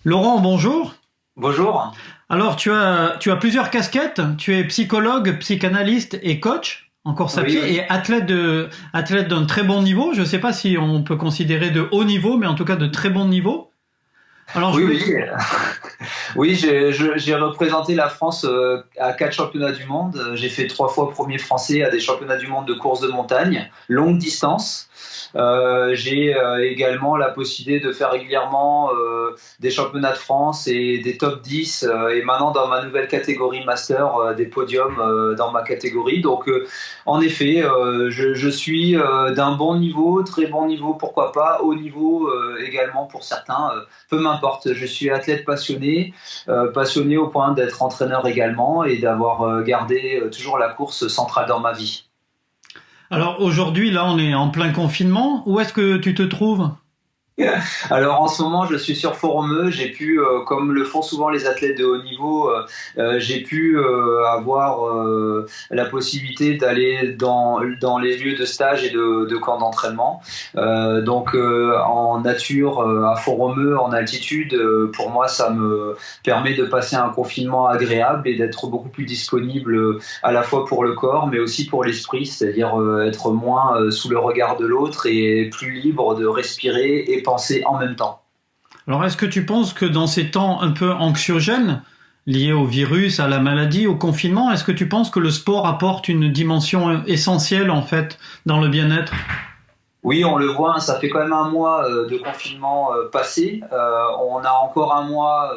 Laurent, bonjour. Bonjour. Alors, tu as plusieurs casquettes. Tu es psychologue, psychanalyste et coach en course à Oui, pied oui. et athlète d'un très bon niveau. Je ne sais pas si on peut considérer de haut niveau, mais en tout cas de très bon niveau. Alors, je Oui, voulais. oui. Oui, j'ai représenté la France à 4 championnats du monde. J'ai fait 3 fois premier français à des championnats du monde de course de montagne, longue distance. J'ai également la possibilité de faire régulièrement des championnats de France et des top 10 et maintenant dans ma nouvelle catégorie master, des podiums dans ma catégorie. Donc en effet, je suis d'un bon niveau, très bon niveau, pourquoi pas, haut niveau également pour certains, peu m'importe. Je suis athlète passionné, passionné au point d'être entraîneur également et d'avoir gardé toujours la course centrale dans ma vie. Alors aujourd'hui, là, on est en plein confinement. Où est-ce que tu te trouves? Alors en ce moment, je suis sur Forumeux. J'ai pu, comme le font souvent les athlètes de haut niveau, j'ai pu avoir la possibilité d'aller dans les lieux de stage et de camps d'entraînement. Donc en nature, à Forumeux, en altitude, pour moi, ça me permet de passer un confinement agréable et d'être beaucoup plus disponible à la fois pour le corps, mais aussi pour l'esprit, c'est-à-dire être moins sous le regard de l'autre et plus libre de respirer et penser en même temps. Alors, est-ce que tu penses que dans ces temps un peu anxiogènes, liés au virus, à la maladie, au confinement, est-ce que tu penses que le sport apporte une dimension essentielle, en fait, dans le bien-être? Oui, on le voit, hein, ça fait quand même un mois de confinement passé. On a encore un mois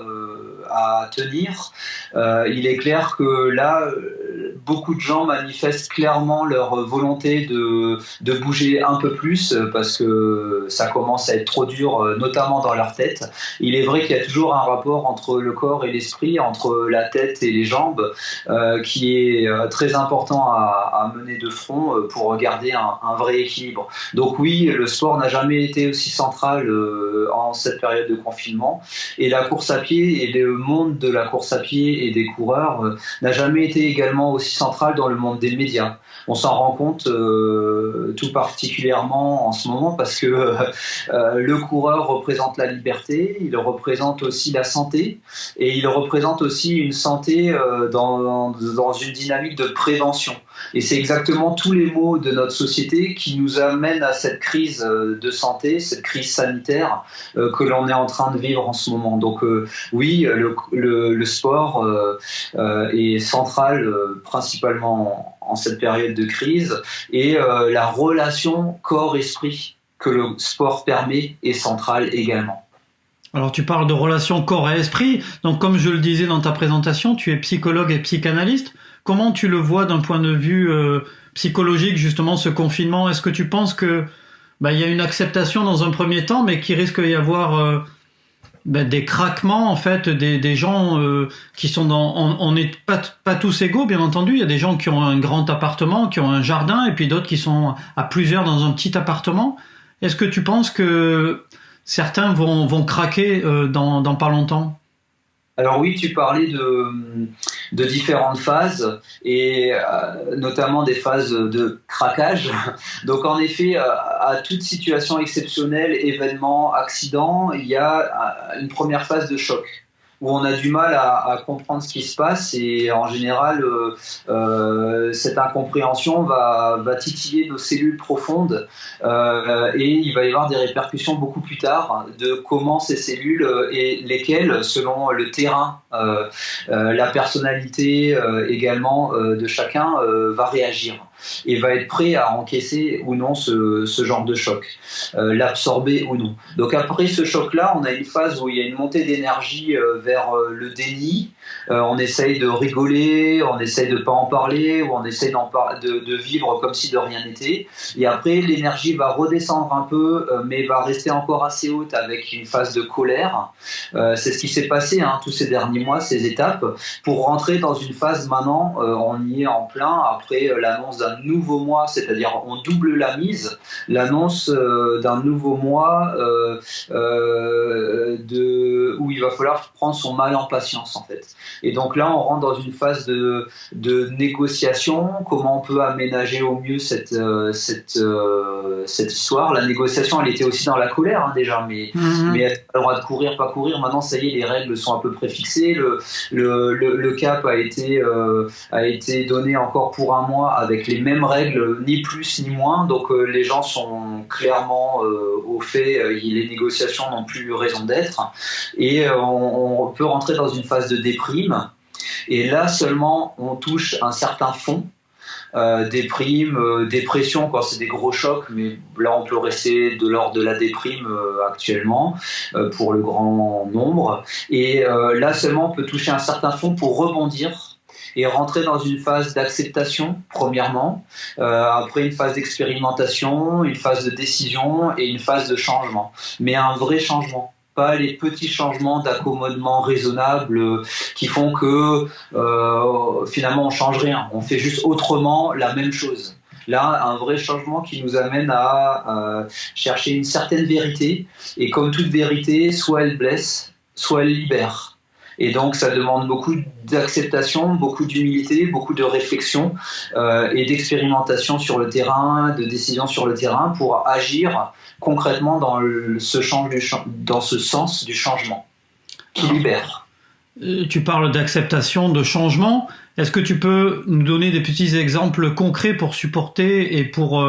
à tenir. Il est clair que là, beaucoup de gens manifestent clairement leur volonté de bouger un peu plus parce que ça commence à être trop dur, notamment dans leur tête. Il est vrai qu'il y a toujours un rapport entre le corps et l'esprit, entre la tête et les jambes, qui est très important à mener de front pour garder un vrai équilibre. Donc oui, le sport n'a jamais été aussi central en cette période de confinement. Et la course à pied et le monde de la course à pied et des coureurs n'a jamais été également aussi central dans le monde des médias. On s'en rend compte tout particulièrement en ce moment parce que le coureur représente la liberté, il représente aussi la santé et il représente aussi une santé dans une dynamique de prévention. Et c'est exactement tous les maux de notre société qui nous amènent à cette crise de santé, cette crise sanitaire que l'on est en train de vivre en ce moment. Donc oui, le sport est central principalement en cette période de crise et la relation corps-esprit que le sport permet est centrale également. Alors tu parles de relation corps et esprit, donc comme je le disais dans ta présentation, tu es psychologue et psychanalyste. Comment tu le vois d'un point de vue psychologique justement ce confinement? Est-ce que tu penses que il y a une acceptation dans un premier temps, mais qu'il risque d'y avoir des craquements en fait, des gens qui sont on n'est pas tous égaux bien entendu. Il y a des gens qui ont un grand appartement, qui ont un jardin, et puis d'autres qui sont à plusieurs dans un petit appartement. Est-ce que tu penses que certains vont craquer dans pas longtemps? Alors oui, tu parlais de différentes phases et notamment des phases de craquage. Donc en effet, à toute situation exceptionnelle, événement, accident, il y a une première phase de choc où on a du mal à comprendre ce qui se passe et en général cette incompréhension va titiller nos cellules profondes et il va y avoir des répercussions beaucoup plus tard de comment ces cellules et lesquelles, selon le terrain, la personnalité également de chacun, va réagir et va être prêt à encaisser ou non ce genre de choc, l'absorber ou non. Donc après ce choc-là, on a une phase où il y a une montée d'énergie vers le déni. On essaye de rigoler, on essaye de ne pas en parler, ou on essaye de vivre comme si de rien n'était. Et après, l'énergie va redescendre un peu, mais va rester encore assez haute avec une phase de colère. C'est ce qui s'est passé tous ces derniers mois, ces étapes, pour rentrer dans une phase maintenant, on y est en plein, après l'annonce un nouveau mois, c'est-à-dire on double la mise, l'annonce d'un nouveau mois où il va falloir prendre son mal en patience en fait. Et donc là, on rentre dans une phase de négociation. Comment on peut aménager au mieux cette histoire. La négociation, elle était aussi dans la colère déjà, mais elle a le droit de courir, pas courir. Maintenant, ça y est, les règles sont à peu près fixées. Le cap a été donné encore pour un mois avec les mêmes règles, ni plus ni moins. Donc les gens sont clairement au fait. Les négociations n'ont plus raison d'être. Et on peut rentrer dans une phase de déprime. Et là seulement, on touche un certain fond. Déprime, dépression quand c'est des gros chocs, mais là on peut rester de l'ordre de la déprime actuellement pour le grand nombre. Et là seulement on peut toucher un certain fond pour rebondir et rentrer dans une phase d'acceptation premièrement, après une phase d'expérimentation, une phase de décision et une phase de changement, mais un vrai changement. Pas les petits changements d'accommodement raisonnables qui font que finalement on change rien, on fait juste autrement la même chose. Là, un vrai changement qui nous amène à chercher une certaine vérité, et comme toute vérité, soit elle blesse, soit elle libère. Et donc ça demande beaucoup d'acceptation, beaucoup d'humilité, beaucoup de réflexion et d'expérimentation sur le terrain, de décision sur le terrain pour agir concrètement dans ce sens du changement qui libère. Tu parles d'acceptation, de changement. Est-ce que tu peux nous donner des petits exemples concrets pour supporter et pour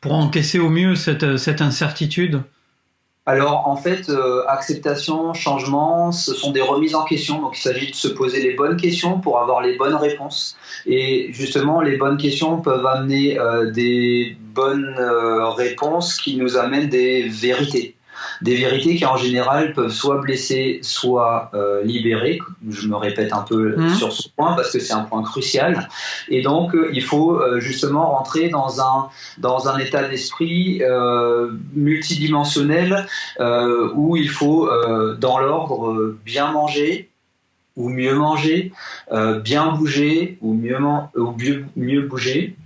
encaisser au mieux cette incertitude ? Alors en fait, acceptation, changement, ce sont des remises en question. Donc il s'agit de se poser les bonnes questions pour avoir les bonnes réponses. Et justement, les bonnes questions peuvent amener des bonnes réponses qui nous amènent des vérités. Des vérités qui en général peuvent soit blesser, soit libérer. Je me répète un peu sur ce point parce que c'est un point crucial. Et donc il faut justement rentrer dans un état d'esprit multidimensionnel où il faut dans l'ordre bien manger ou mieux manger, bien bouger ou mieux bouger,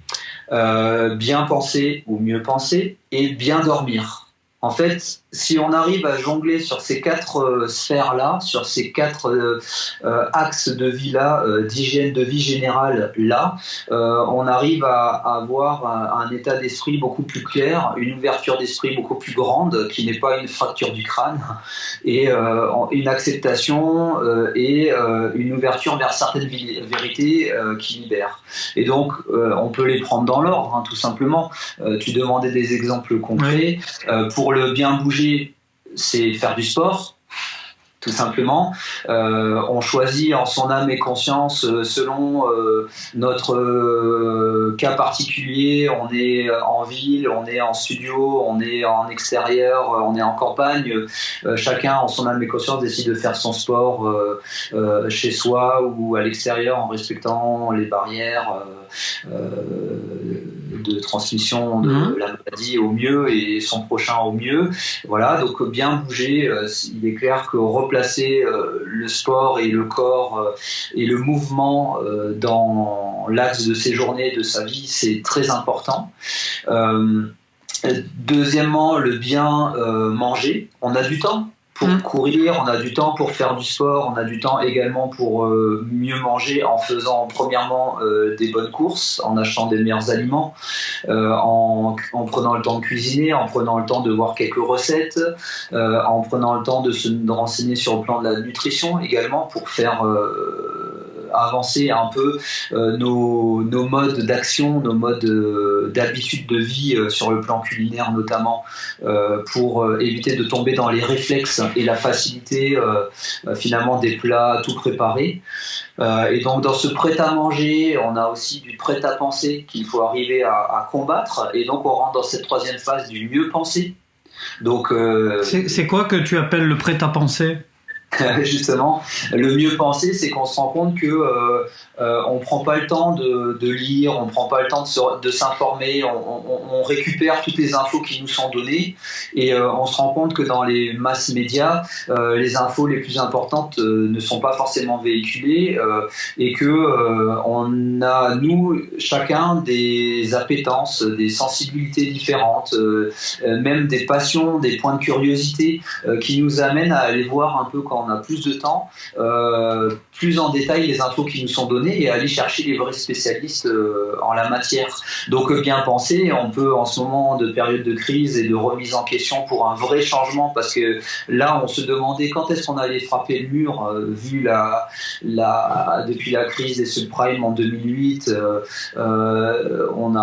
bien penser ou mieux penser et bien dormir. En fait, si on arrive à jongler sur ces 4 sphères-là, sur ces 4 axes de vie-là, d'hygiène de vie générale là, on arrive à avoir un état d'esprit beaucoup plus clair, une ouverture d'esprit beaucoup plus grande, qui n'est pas une fracture du crâne, et une acceptation et une ouverture vers certaines vérités qui libèrent. Et donc, on peut les prendre dans l'ordre, hein, tout simplement. Tu demandais des exemples concrets. Pour le bien bouger, c'est faire du sport, tout simplement. On choisit en son âme et conscience selon notre cas particulier. On est en ville, on est en studio, on est en extérieur, on est en campagne. Chacun en son âme et conscience décide de faire son sport chez soi ou à l'extérieur en respectant les barrières de transmission de la maladie au mieux et son prochain au mieux. Voilà, donc bien bouger. Il est clair que replacer le sport et le corps et le mouvement dans l'axe de ses journées, de sa vie, c'est très important. Deuxièmement, le bien manger. On a du temps pour courir, on a du temps pour faire du sport, on a du temps également pour mieux manger en faisant premièrement des bonnes courses, en achetant des meilleurs aliments, en prenant le temps de cuisiner, en prenant le temps de voir quelques recettes, en prenant le temps de se renseigner sur le plan de la nutrition également pour faire avancer un peu nos modes d'action, nos modes d'habitude de vie sur le plan culinaire notamment, pour éviter de tomber dans les réflexes et la facilité finalement des plats tout préparés. Et donc dans ce prêt-à-manger, on a aussi du prêt-à-penser qu'il faut arriver à combattre, et donc on rentre dans cette troisième phase du mieux penser. Donc, c'est quoi que tu appelles le prêt-à-penser ? Justement, le mieux penser, c'est qu'on se rend compte que on prend pas le temps de lire, on prend pas le temps de s'informer, on récupère toutes les infos qui nous sont données et on se rend compte que dans les masses médias, les infos les plus importantes ne sont pas forcément véhiculées et que on a nous chacun des appétences, des sensibilités différentes, même des passions, des points de curiosité qui nous amènent à aller voir un peu quand on a plus de temps, plus en détail les infos qui nous sont données et aller chercher les vrais spécialistes en la matière. Donc bien penser, on peut en ce moment de période de crise et de remise en question pour un vrai changement, parce que là on se demandait quand est-ce qu'on allait frapper le mur, vu depuis la crise des subprimes en 2008, on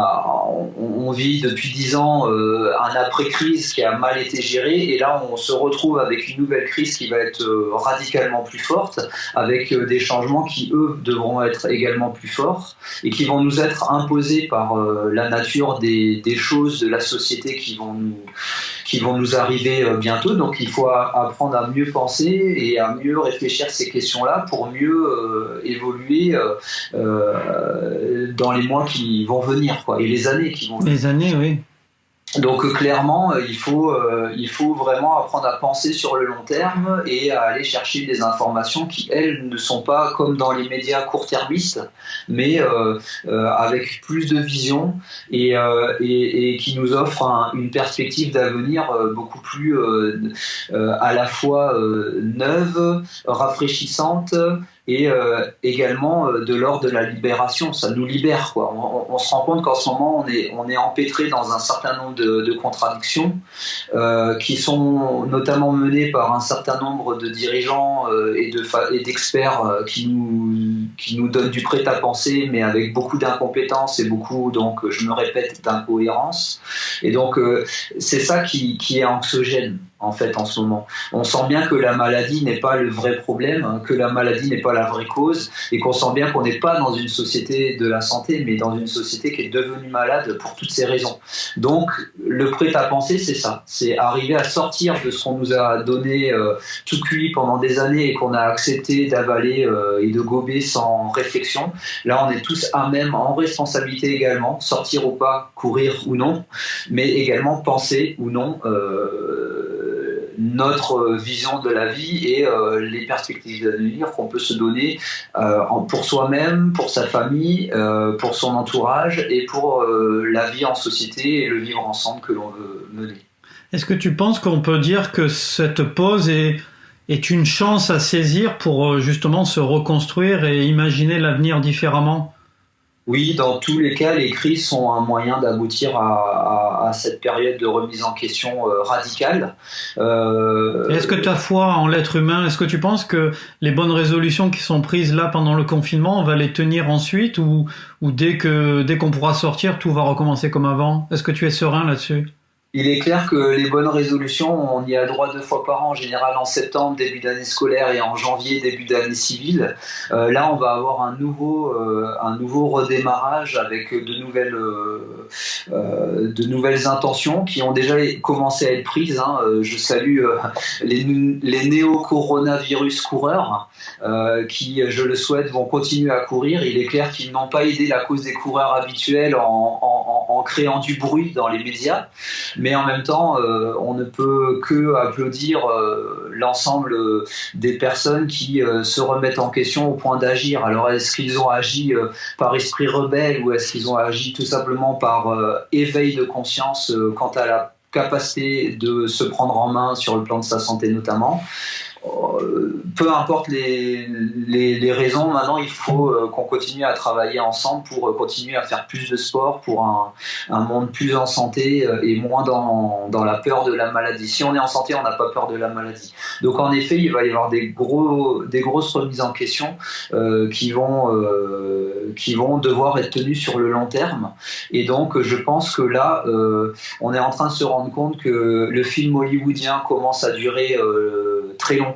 vit depuis 10 ans un après-crise qui a mal été géré, et là on se retrouve avec une nouvelle crise qui va être radicalement plus forte, avec des changements qui eux devront être également plus forts et qui vont nous être imposés par la nature des choses de la société qui vont nous arriver bientôt. Donc il faut apprendre à mieux penser et à mieux réfléchir à ces questions-là pour mieux évoluer dans les mois qui vont venir, quoi, et les années qui vont venir. Les années, oui. Donc clairement, il faut vraiment apprendre à penser sur le long terme et à aller chercher des informations qui, elles, ne sont pas comme dans les médias court-termistes, mais avec plus de vision et qui nous offrent une perspective d'avenir beaucoup plus à la fois neuve, rafraîchissante, et également de l'ordre de la libération. Ça nous libère, quoi. On se rend compte qu'en ce moment on est empêtré dans un certain nombre de contradictions qui sont notamment menées par un certain nombre de dirigeants et d'experts qui nous donnent du prêt-à-penser, mais avec beaucoup d'incompétence et beaucoup, donc je me répète, d'incohérence. Et donc c'est ça qui est anxiogène en fait en ce moment. On sent bien que la maladie n'est pas le vrai problème, que la maladie n'est pas la vraie cause, et qu'on sent bien qu'on n'est pas dans une société de la santé, mais dans une société qui est devenue malade pour toutes ces raisons. Donc le prêt-à-penser, c'est ça, c'est arriver à sortir de ce qu'on nous a donné tout cuit pendant des années et qu'on a accepté d'avaler et de gober sans réflexion. Là on est tous à même, en responsabilité également, sortir ou pas, courir ou non, mais également penser ou non notre vision de la vie et les perspectives d'avenir qu'on peut se donner pour soi-même, pour sa famille, pour son entourage et pour la vie en société et le vivre ensemble que l'on veut mener. Est-ce que tu penses qu'on peut dire que cette pause est une chance à saisir pour justement se reconstruire et imaginer l'avenir différemment ? Oui, dans tous les cas, les crises sont un moyen d'aboutir à cette période de remise en question radicale. Est-ce que tu as foi en l'être humain ? Est-ce que tu penses que les bonnes résolutions qui sont prises là pendant le confinement, on va les tenir ensuite ou dès qu'on pourra sortir, tout va recommencer comme avant ? Est-ce que tu es serein là-dessus ? Il est clair que les bonnes résolutions, on y a droit 2 fois par an, en général en septembre, début d'année scolaire, et en janvier, début d'année civile. Là, on va avoir un nouveau redémarrage avec de nouvelles intentions qui ont déjà commencé à être prises. Je salue les néo-coronavirus coureurs qui, je le souhaite, vont continuer à courir. Il est clair qu'ils n'ont pas aidé la cause des coureurs habituels en créant du bruit dans les médias. Mais en même temps, on ne peut que applaudir l'ensemble des personnes qui se remettent en question au point d'agir. Alors, est-ce qu'ils ont agi par esprit rebelle ou est-ce qu'ils ont agi tout simplement par éveil de conscience quant à la capacité de se prendre en main sur le plan de sa santé notamment ? Peu importe les raisons, maintenant il faut qu'on continue à travailler ensemble pour continuer à faire plus de sport pour un monde plus en santé et moins dans la peur de la maladie. Si on est en santé, on n'a pas peur de la maladie. Donc en effet, il va y avoir des grosses remises en question qui vont devoir être tenues sur le long terme. Et donc je pense que là, on est en train de se rendre compte que le film hollywoodien commence à durer très longtemps.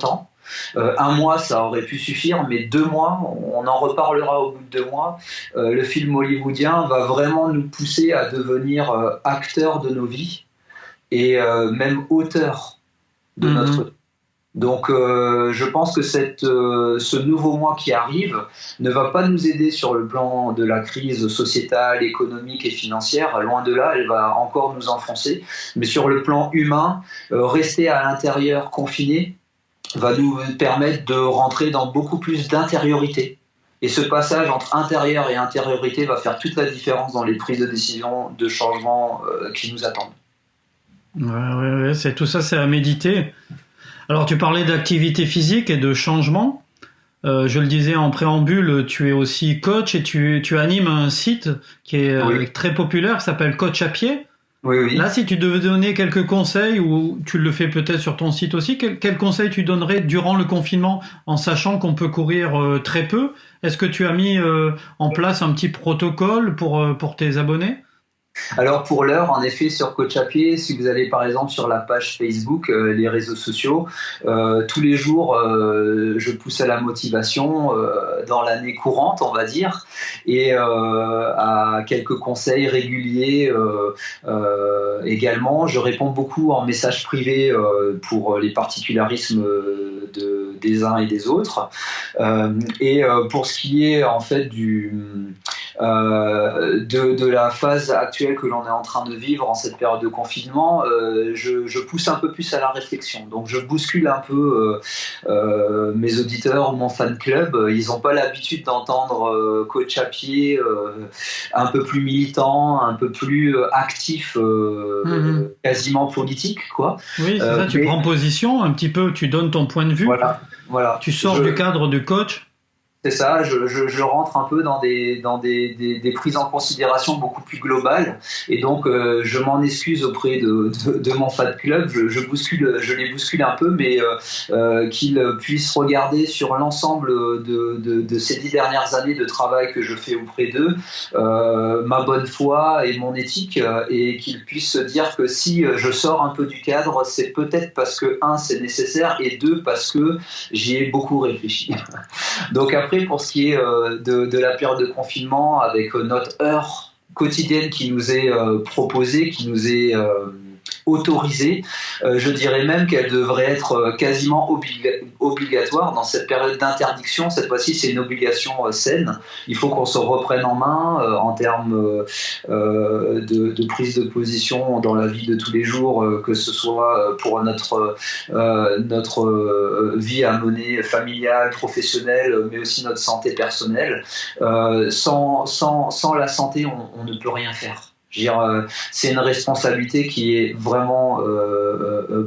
1 mois, ça aurait pu suffire, mais 2 mois, on en reparlera au bout de 2 mois. Le film hollywoodien va vraiment nous pousser à devenir acteurs de nos vies et même auteurs de notre vie. Donc je pense que ce nouveau mois qui arrive ne va pas nous aider sur le plan de la crise sociétale, économique et financière. Loin de là, elle va encore nous enfoncer. Mais sur le plan humain, rester à l'intérieur confiné va nous permettre de rentrer dans beaucoup plus d'intériorité. Et ce passage entre intérieur et intériorité va faire toute la différence dans les prises de décision, de changement qui nous attendent. Ouais, tout ça, c'est à méditer. Alors, tu parlais d'activité physique et de changement. Je le disais en préambule, tu es aussi coach et tu animes un site qui est très populaire, qui s'appelle Coach à pied. Oui. Là, si tu devais donner quelques conseils, ou tu le fais peut-être sur ton site aussi, quels conseils tu donnerais durant le confinement, en sachant qu'on peut courir très peu? Est-ce que tu as mis en place un petit protocole pour tes abonnés? Alors pour l'heure, en effet, sur Coach à pied, si vous allez par exemple sur la page Facebook, les réseaux sociaux, tous les jours, je pousse à la motivation dans l'année courante, on va dire, et à quelques conseils réguliers également. Je réponds beaucoup en message privé pour les particularismes des uns et des autres. Et pour ce qui est en fait de la phase actuelle que l'on est en train de vivre en cette période de confinement, je pousse un peu plus à la réflexion. Donc je bouscule un peu mes auditeurs, mon fan club. Ils n'ont pas l'habitude d'entendre coach à pied un peu plus militant, un peu plus actif, quasiment politique, quoi. Oui, c'est ça, tu prends position un petit peu, tu donnes ton point de vue. Voilà. Tu sors du cadre du coach. C'est ça, je rentre un peu dans des prises en considération beaucoup plus globales, et donc je m'en excuse auprès de mon fan club. Je les bouscule un peu, mais qu'ils puissent regarder sur l'ensemble de ces 10 dernières années de travail que je fais auprès d'eux, ma bonne foi et mon éthique, et qu'ils puissent se dire que si je sors un peu du cadre, c'est peut-être parce que c'est nécessaire, et 2, parce que j'y ai beaucoup réfléchi. Donc après, pour ce qui est de la période de confinement, avec notre heure quotidienne qui nous est proposée, qui nous est autorisée, je dirais même qu'elle devrait être quasiment obligatoire dans cette période d'interdiction. Cette fois-ci, c'est une obligation saine. Il faut qu'on se reprenne en main en termes de prise de position dans la vie de tous les jours, que ce soit pour notre vie à mener familiale, professionnelle, mais aussi notre santé personnelle. Sans la santé, on ne peut rien faire. Je veux dire, c'est une responsabilité qui est vraiment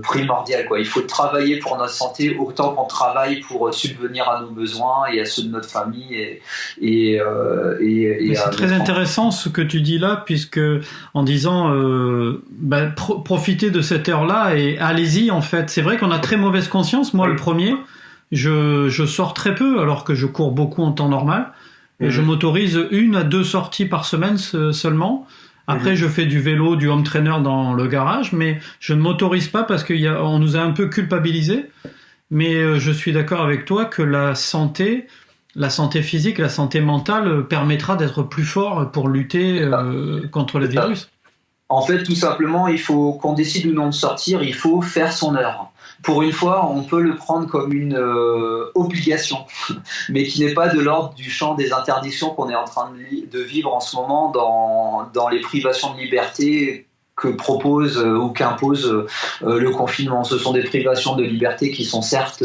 primordiale, quoi. Il faut travailler pour notre santé autant qu'on travaille pour subvenir à nos besoins et à ceux de notre famille. C'est très intéressant ce que tu dis là, puisque en disant profitez de cette heure-là et allez-y, en fait. C'est vrai qu'on a très mauvaise conscience. Moi, le premier, je sors très peu alors que je cours beaucoup en temps normal. Et je m'autorise 1 à 2 sorties par semaine seulement. Après, je fais du vélo, du home trainer dans le garage, mais je ne m'autorise pas parce qu'on nous a un peu culpabilisés. Mais je suis d'accord avec toi que la santé physique, la santé mentale permettra d'être plus fort pour lutter contre le virus. En fait, tout simplement, il faut qu'on décide ou non de sortir, il faut faire son heure. Pour une fois, on peut le prendre comme une obligation, mais qui n'est pas de l'ordre du champ des interdictions qu'on est en train de vivre en ce moment dans les privations de liberté que propose ou qu'impose le confinement. Ce sont des privations de liberté qui sont certes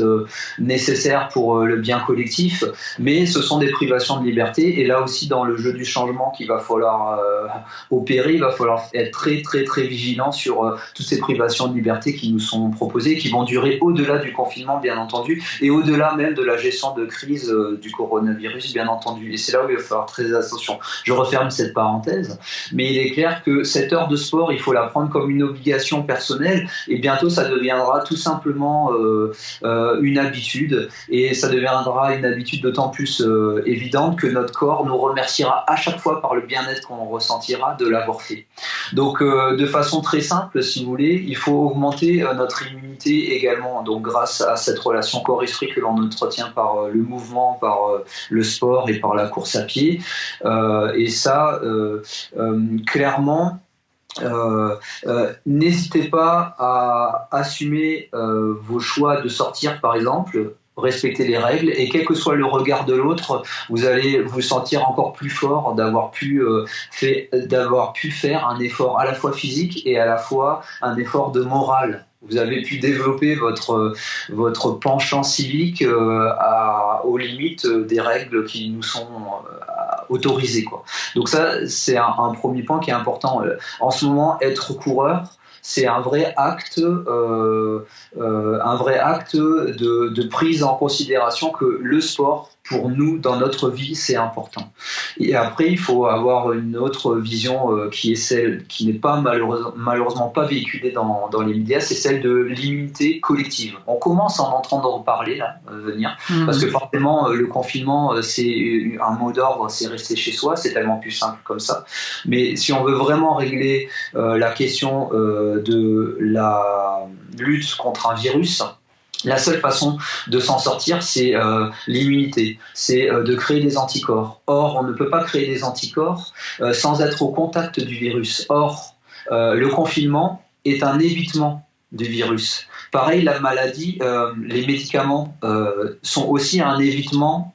nécessaires pour le bien collectif, mais ce sont des privations de liberté, et là aussi dans le jeu du changement qu'il va falloir opérer, il va falloir être très très très vigilant sur toutes ces privations de liberté qui nous sont proposées, qui vont durer au-delà du confinement bien entendu, et au-delà même de la gestion de crise du coronavirus bien entendu, et c'est là où il va falloir très attention. Je referme cette parenthèse, mais il est clair que cette heure de sport, il faut la prendre comme une obligation personnelle, et bientôt ça deviendra tout simplement une habitude, et ça deviendra une habitude d'autant plus évidente que notre corps nous remerciera à chaque fois par le bien-être qu'on ressentira de l'avoir fait. Donc de façon très simple, si vous voulez, il faut augmenter notre immunité également, donc grâce à cette relation corps-esprit que l'on entretient par le mouvement, par le sport et par la course à pied, et ça clairement n'hésitez pas à assumer vos choix de sortir, par exemple. Respecter les règles, et quel que soit le regard de l'autre, vous allez vous sentir encore plus fort d'avoir pu faire un effort à la fois physique et à la fois un effort de morale. Vous avez pu développer votre penchant civique aux limites des règles qui nous sont autorisées, quoi. Donc ça, c'est un premier point qui est important. En ce moment, être coureur, c'est un vrai acte de prise en considération que le sport, pour nous, dans notre vie, c'est important. Et après, il faut avoir une autre vision qui est celle qui n'est pas malheureusement pas véhiculée dans les médias, c'est celle de l'immunité collective. On commence à en entendre parler là, venir, parce que forcément, le confinement, c'est un mot d'ordre, c'est rester chez soi, c'est tellement plus simple comme ça. Mais si on veut vraiment régler la question de la lutte contre un virus, la seule façon de s'en sortir, c'est l'immunité, c'est de créer des anticorps. Or, on ne peut pas créer des anticorps sans être au contact du virus. Or, le confinement est un évitement du virus. Pareil, la maladie, les médicaments sont aussi un évitement,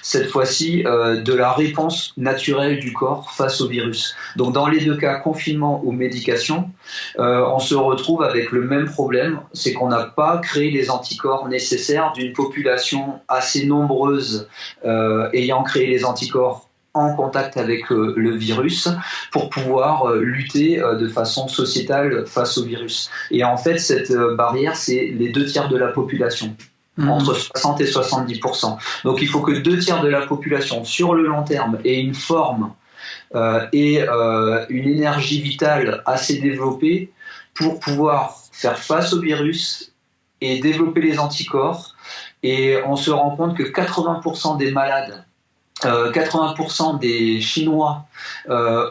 cette fois-ci, de la réponse naturelle du corps face au virus. Donc dans les deux cas, confinement ou médication, on se retrouve avec le même problème, c'est qu'on n'a pas créé les anticorps nécessaires d'une population assez nombreuse ayant créé les anticorps en contact avec le virus pour pouvoir lutter de façon sociétale face au virus. Et en fait, cette barrière, c'est les 2/3 de la population, entre 60 et 70%. Donc il faut que 2/3 de la population, sur le long terme, ait une forme et une énergie vitale assez développée pour pouvoir faire face au virus et développer les anticorps. Et on se rend compte que 80% des malades, 80% des Chinois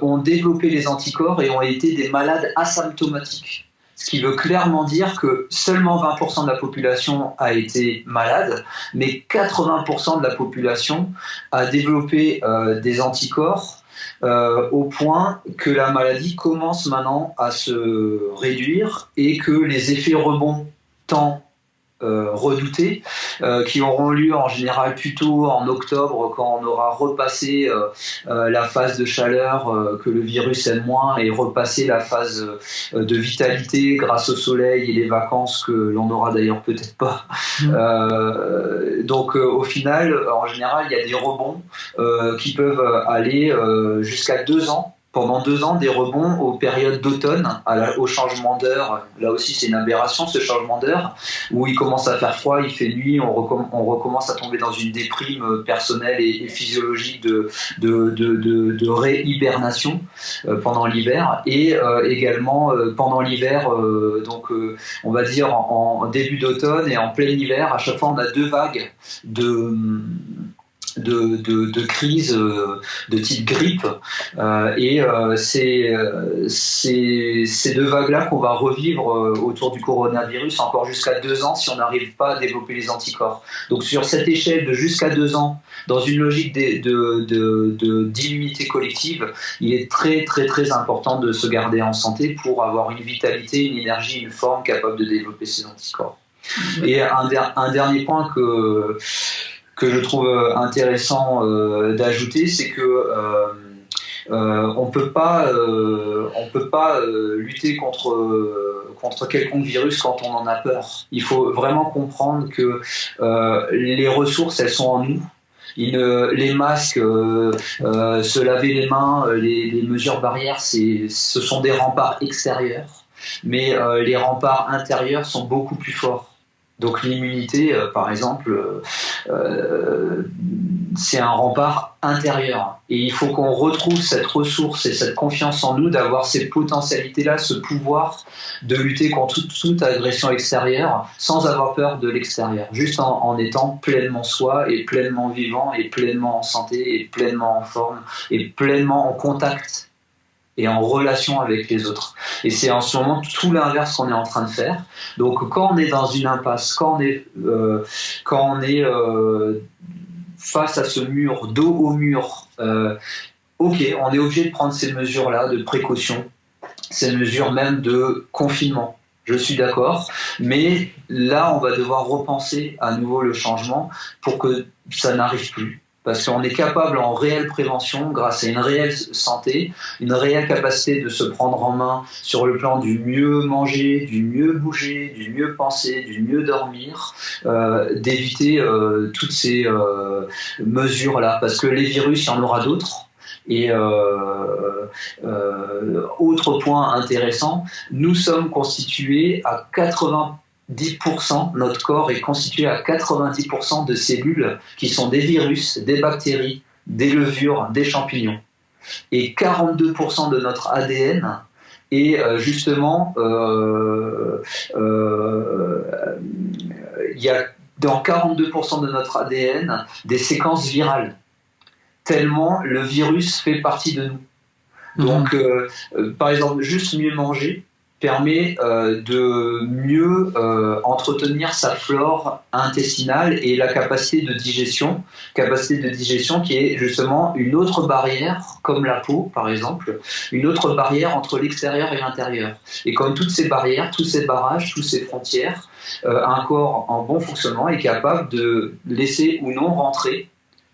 ont développé les anticorps et ont été des malades asymptomatiques. Ce qui veut clairement dire que seulement 20% de la population a été malade, mais 80% de la population a développé des anticorps au point que la maladie commence maintenant à se réduire et que les effets rebonds tant redoutés, qui auront lieu en général plutôt en octobre, quand on aura repassé la phase de chaleur que le virus aime moins et repassé la phase de vitalité grâce au soleil et les vacances que l'on aura d'ailleurs peut-être pas. Donc au final, en général, il y a des rebonds qui peuvent aller jusqu'à 2 ans. Pendant 2 ans, des rebonds aux périodes d'automne, au changement d'heure. Là aussi, c'est une aberration, ce changement d'heure, où il commence à faire froid, il fait nuit, on recommence à tomber dans une déprime personnelle et physiologique de réhibernation pendant l'hiver. Et également, pendant l'hiver, donc on va dire en début d'automne et en plein hiver, à chaque fois, on a 2 vagues de crise de type grippe et c'est ces 2 vagues-là qu'on va revivre autour du coronavirus encore jusqu'à 2 ans si on n'arrive pas à développer les anticorps. Donc sur cette échelle de jusqu'à 2 ans, dans une logique d'immunité collective, il est très très très important de se garder en santé pour avoir une vitalité, une énergie, une forme capable de développer ces anticorps. Et un dernier point que je trouve intéressant d'ajouter, c'est que on peut pas lutter contre quelconque virus quand on en a peur. Il faut vraiment comprendre que les ressources, elles sont en nous. Les masques, se laver les mains, les mesures barrières, ce sont des remparts extérieurs, mais les remparts intérieurs sont beaucoup plus forts. Donc l'immunité, par exemple, c'est un rempart intérieur. Et il faut qu'on retrouve cette ressource et cette confiance en nous, d'avoir ces potentialités-là, ce pouvoir de lutter contre toute agression extérieure sans avoir peur de l'extérieur. Juste en étant pleinement soi et pleinement vivant et pleinement en santé et pleinement en forme et pleinement en contact et en relation avec les autres. Et c'est en ce moment tout l'inverse qu'on est en train de faire. Donc quand on est dans une impasse, quand on est face à ce mur, dos au mur, ok, on est obligé de prendre ces mesures-là de précaution ces mesures même de confinement. Je suis d'accord, mais là, on va devoir repenser à nouveau le changement pour que ça n'arrive plus. Parce qu'on est capable en réelle prévention, grâce à une réelle santé, une réelle capacité de se prendre en main sur le plan du mieux manger, du mieux bouger, du mieux penser, du mieux dormir, d'éviter toutes ces mesures-là. Parce que les virus, il y en aura d'autres. Et autre point intéressant, nous sommes constitués à 90%, notre corps est constitué à 90% de cellules qui sont des virus, des bactéries, des levures, des champignons. Et 42% de notre ADN est justement, il y a dans 42% de notre ADN des séquences virales. Tellement le virus fait partie de nous. Donc, par exemple, juste mieux manger permet de mieux entretenir sa flore intestinale et la capacité de digestion qui est justement une autre barrière, comme la peau par exemple, une autre barrière entre l'extérieur et l'intérieur. Et comme toutes ces barrières, tous ces barrages, toutes ces frontières, un corps en bon fonctionnement est capable de laisser ou non rentrer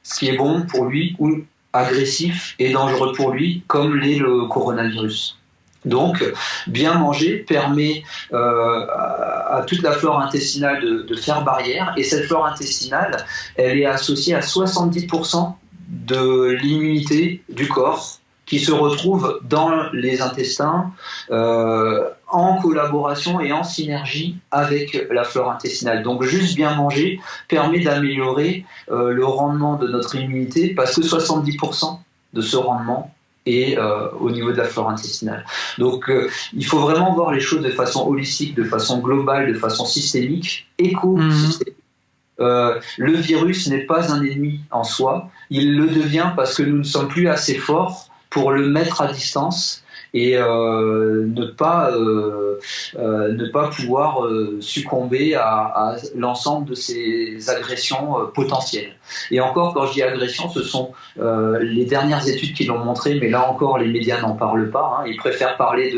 ce qui est bon pour lui ou agressif et dangereux pour lui, comme l'est le coronavirus. Donc, bien manger permet à toute la flore intestinale de faire barrière, et cette flore intestinale, elle est associée à 70% de l'immunité du corps qui se retrouve dans les intestins en collaboration et en synergie avec la flore intestinale. Donc juste bien manger permet d'améliorer le rendement de notre immunité parce que 70% de ce rendement est au niveau de la flore intestinale. Donc il faut vraiment voir les choses de façon holistique, de façon globale, de façon systémique, écosystémique. Le virus n'est pas un ennemi en soi, il le devient parce que nous ne sommes plus assez forts pour le mettre à distance et ne pas pouvoir succomber à l'ensemble de ces agressions potentielles. Et encore, quand je dis agression, ce sont les dernières études qui l'ont montré, mais là encore, les médias n'en parlent pas. Ils préfèrent parler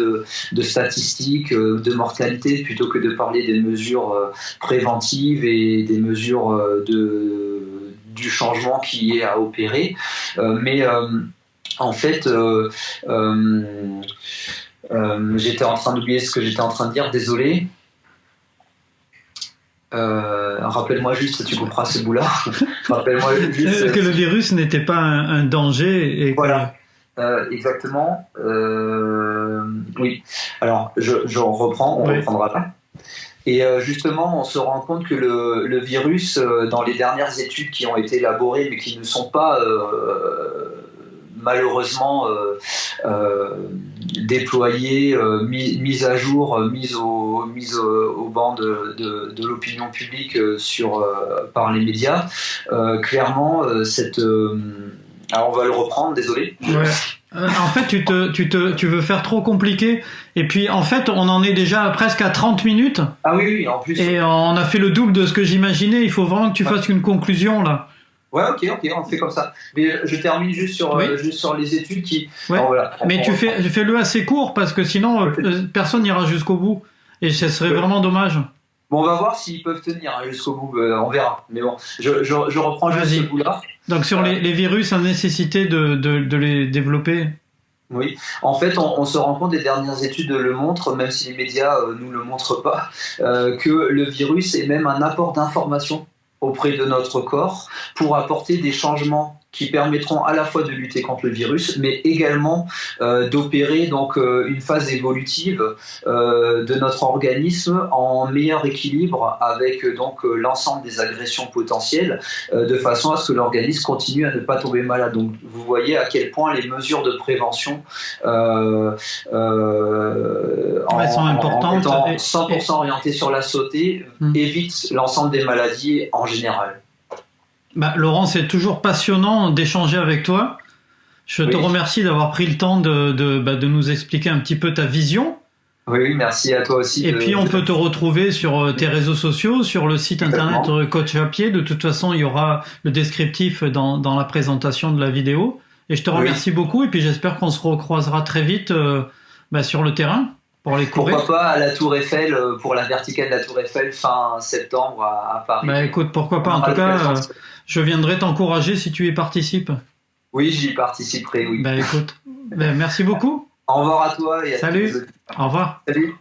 de statistiques, de mortalité, plutôt que de parler des mesures préventives et des mesures du changement qui est à opérer. En fait, j'étais en train d'oublier ce que j'étais en train de dire, désolé. Rappelle-moi juste, tu couperas ce bout-là. Rappelle-moi juste que le virus n'était pas un danger. Et voilà, exactement. Oui. Alors, je reprends, on reprendra pas. Et justement, on se rend compte que le virus, dans les dernières études qui ont été élaborées, mais qui ne sont pas malheureusement déployées, mises à jour, mises au banc de l'opinion publique par les médias. Clairement, alors on va le reprendre, désolé. Ouais. En fait, tu veux faire trop compliqué. Et puis, en fait, on en est déjà presque à 30 minutes. Ah oui, en plus. Et on a fait le double de ce que j'imaginais. Il faut vraiment que tu fasses une conclusion, là. Ouais, ok, on fait comme ça. Mais je termine juste sur les études qui... Ouais. Alors, voilà, mais fais-le assez court, parce que sinon, personne n'ira jusqu'au bout. Et ce serait vraiment dommage. Bon, on va voir s'ils peuvent tenir jusqu'au bout, on verra. Mais bon, je reprends juste ce bout-là. Donc sur les virus, la nécessité de les développer. Oui, en fait, on se rend compte, des dernières études le montrent, même si les médias nous le montrent pas, que le virus est même un apport d'information auprès de notre corps pour apporter des changements qui permettront à la fois de lutter contre le virus, mais également d'opérer donc une phase évolutive de notre organisme en meilleur équilibre avec donc l'ensemble des agressions potentielles, de façon à ce que l'organisme continue à ne pas tomber malade. Donc vous voyez à quel point les mesures de prévention sont importantes, en étant 100% orientées sur la santé, évitent l'ensemble des maladies en général. Laurent, c'est toujours passionnant d'échanger avec toi. Je te remercie d'avoir pris le temps de nous expliquer un petit peu ta vision. Oui, merci à toi aussi. Et puis on peut te retrouver sur tes réseaux sociaux, sur le site internet Coach à pied. De toute façon, il y aura le descriptif dans la présentation de la vidéo. Et je te remercie beaucoup. Et puis j'espère qu'on se recroisera très vite sur le terrain pour les courir. Pourquoi pas à la Tour Eiffel, pour la verticale de la Tour Eiffel fin septembre à Paris. Écoute, pourquoi pas. En tout cas, je viendrai t'encourager si tu y participes. Oui, j'y participerai, oui. Écoute, merci beaucoup. Au revoir à toi et à Salut. tous. Au revoir. Salut.